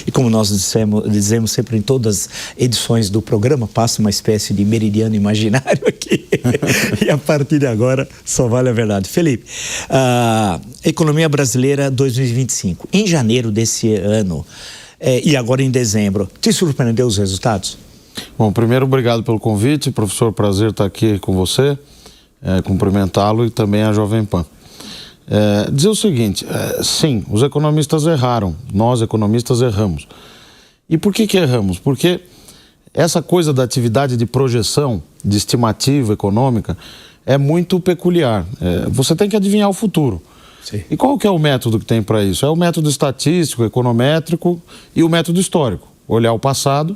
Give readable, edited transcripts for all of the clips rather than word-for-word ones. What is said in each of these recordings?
E como nós dizemos sempre em todas as edições do programa, passa uma espécie de meridiano imaginário aqui. E a partir de agora só vale a verdade. Felipe, economia brasileira 2025. Em janeiro desse ano e agora em dezembro, te surpreendeu os resultados? Bom, primeiro, obrigado pelo convite, professor, prazer estar aqui com você, cumprimentá-lo e também a Jovem Pan. Dizer o seguinte, sim, os economistas erraram, nós economistas erramos. E por que erramos? Porque essa coisa da atividade de projeção, de estimativa econômica, é muito peculiar. Você tem que adivinhar o futuro. Sim. E qual que é o método que tem para isso? É o método estatístico, econométrico e o método histórico. Olhar o passado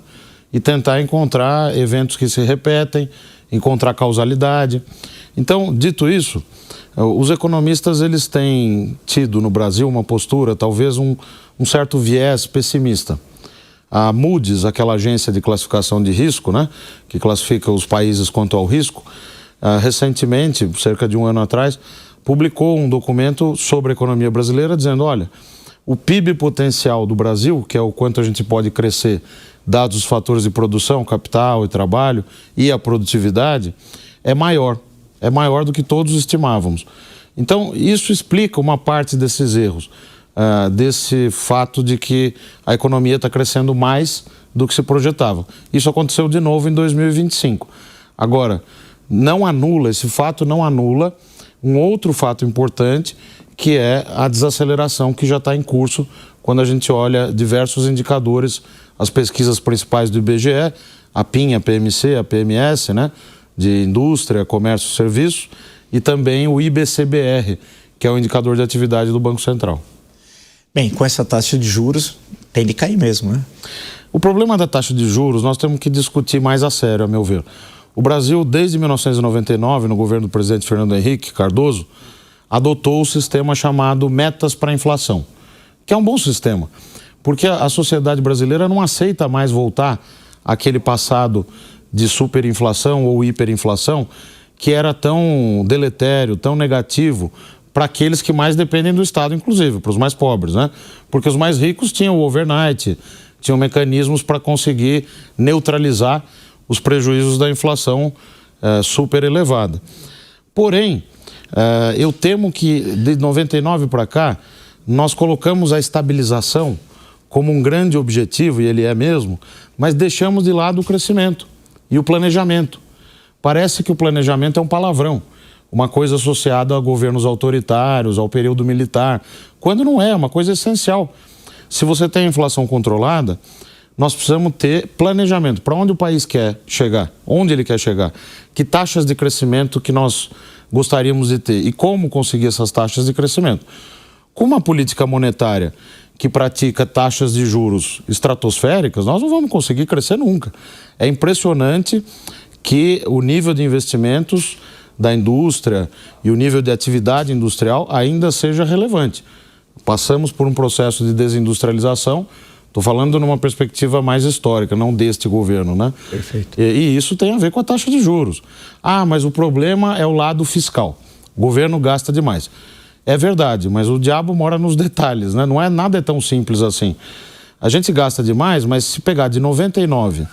e tentar encontrar eventos que se repetem, encontrar causalidade. Então, dito isso, os economistas eles têm tido no Brasil uma postura, talvez um certo viés pessimista. A Moody's, aquela agência de classificação de risco, né, que classifica os países quanto ao risco, recentemente, cerca de um ano atrás, publicou um documento sobre a economia brasileira dizendo, olha, o PIB potencial do Brasil, que é o quanto a gente pode crescer, dados os fatores de produção, capital e trabalho e a produtividade, é maior do que todos estimávamos. Então, isso explica uma parte desses erros, desse fato de que a economia está crescendo mais do que se projetava. Isso aconteceu de novo em 2025. Agora, esse fato não anula um outro fato importante, que é a desaceleração que já está em curso quando a gente olha diversos indicadores, as pesquisas principais do IBGE, a PIN, a PMC, a PMS, né, de indústria, comércio e serviços, e também o IBCBR, que é o indicador de atividade do Banco Central. Bem, com essa taxa de juros, tem de cair mesmo, né? O problema da taxa de juros, nós temos que discutir mais a sério, a meu ver. O Brasil, desde 1999, no governo do presidente Fernando Henrique Cardoso, adotou o sistema chamado metas para a inflação, que é um bom sistema, porque a sociedade brasileira não aceita mais voltar àquele passado de superinflação ou hiperinflação, que era tão deletério, tão negativo para aqueles que mais dependem do Estado, inclusive, para os mais pobres, né? Porque os mais ricos tinham o overnight, tinham mecanismos para conseguir neutralizar os prejuízos da inflação super elevada. Porém, eu temo que de 99 para cá, nós colocamos a estabilização como um grande objetivo, e ele é mesmo, mas deixamos de lado o crescimento e o planejamento. Parece que o planejamento é um palavrão, uma coisa associada a governos autoritários, ao período militar, quando não é, uma coisa essencial. Se você tem a inflação controlada, nós precisamos ter planejamento. Para onde o país quer chegar? Onde ele quer chegar? Que taxas de crescimento que nós gostaríamos de ter? E como conseguir essas taxas de crescimento? Com uma política monetária que pratica taxas de juros estratosféricas, nós não vamos conseguir crescer nunca. É impressionante que o nível de investimentos da indústria e o nível de atividade industrial ainda seja relevante. Passamos por um processo de desindustrialização, estou falando numa perspectiva mais histórica, não deste governo, né? Perfeito. E isso tem a ver com a taxa de juros. Mas o problema é o lado fiscal. O governo gasta demais. É verdade, mas o diabo mora nos detalhes, né? Não é nada tão simples assim. A gente gasta demais, mas se pegar de 99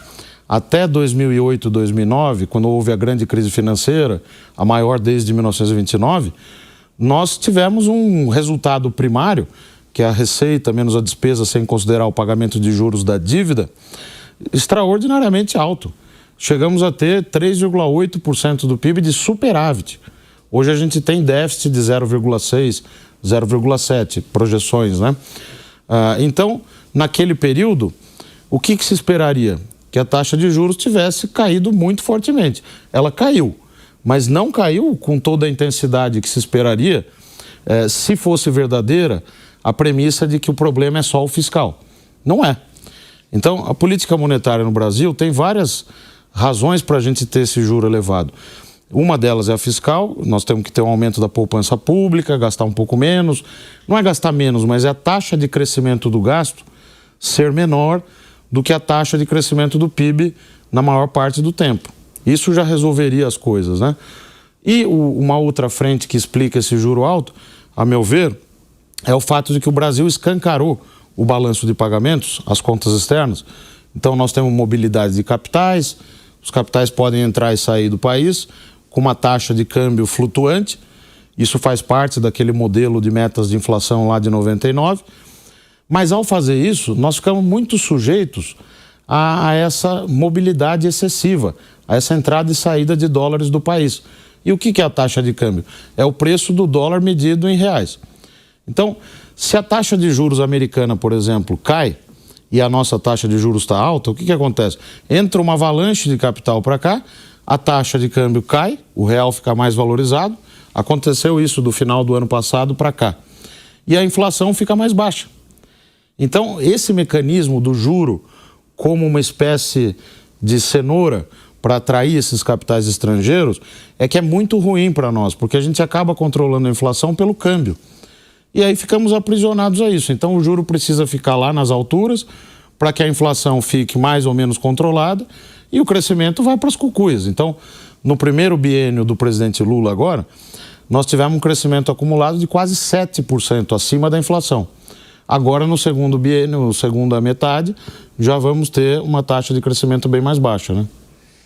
até 2008, 2009, quando houve a grande crise financeira, a maior desde 1929, nós tivemos um resultado primário, que é a receita menos a despesa sem considerar o pagamento de juros da dívida, extraordinariamente alto. Chegamos a ter 3,8% do PIB de superávit. Hoje a gente tem déficit de 0,6%, 0,7%, projeções, né? Então, naquele período, o que se esperaria? Que a taxa de juros tivesse caído muito fortemente. Ela caiu, mas não caiu com toda a intensidade que se esperaria se fosse verdadeira a premissa de que o problema é só o fiscal. Não é. Então, a política monetária no Brasil tem várias razões para a gente ter esse juro elevado. Uma delas é a fiscal, nós temos que ter um aumento da poupança pública, gastar um pouco menos. Não é gastar menos, mas é a taxa de crescimento do gasto ser menor do que a taxa de crescimento do PIB na maior parte do tempo. Isso já resolveria as coisas, né? E uma outra frente que explica esse juro alto, a meu ver, é o fato de que o Brasil escancarou o balanço de pagamentos, as contas externas. Então, nós temos mobilidade de capitais, os capitais podem entrar e sair do país com uma taxa de câmbio flutuante. Isso faz parte daquele modelo de metas de inflação lá de 99. Mas, ao fazer isso, nós ficamos muito sujeitos a essa mobilidade excessiva, a essa entrada e saída de dólares do país. E o que é a taxa de câmbio? É o preço do dólar medido em reais. Então, se a taxa de juros americana, por exemplo, cai e a nossa taxa de juros está alta, o que acontece? Entra uma avalanche de capital para cá, a taxa de câmbio cai, o real fica mais valorizado. Aconteceu isso do final do ano passado para cá. E a inflação fica mais baixa. Então, esse mecanismo do juro como uma espécie de cenoura para atrair esses capitais estrangeiros é que é muito ruim para nós, porque a gente acaba controlando a inflação pelo câmbio. E aí ficamos aprisionados a isso. Então, o juro precisa ficar lá nas alturas para que a inflação fique mais ou menos controlada e o crescimento vai para as cucuias. Então, no primeiro biênio do presidente Lula agora, nós tivemos um crescimento acumulado de quase 7% acima da inflação. Agora, no segundo biênio, segunda metade, já vamos ter uma taxa de crescimento bem mais baixa, né?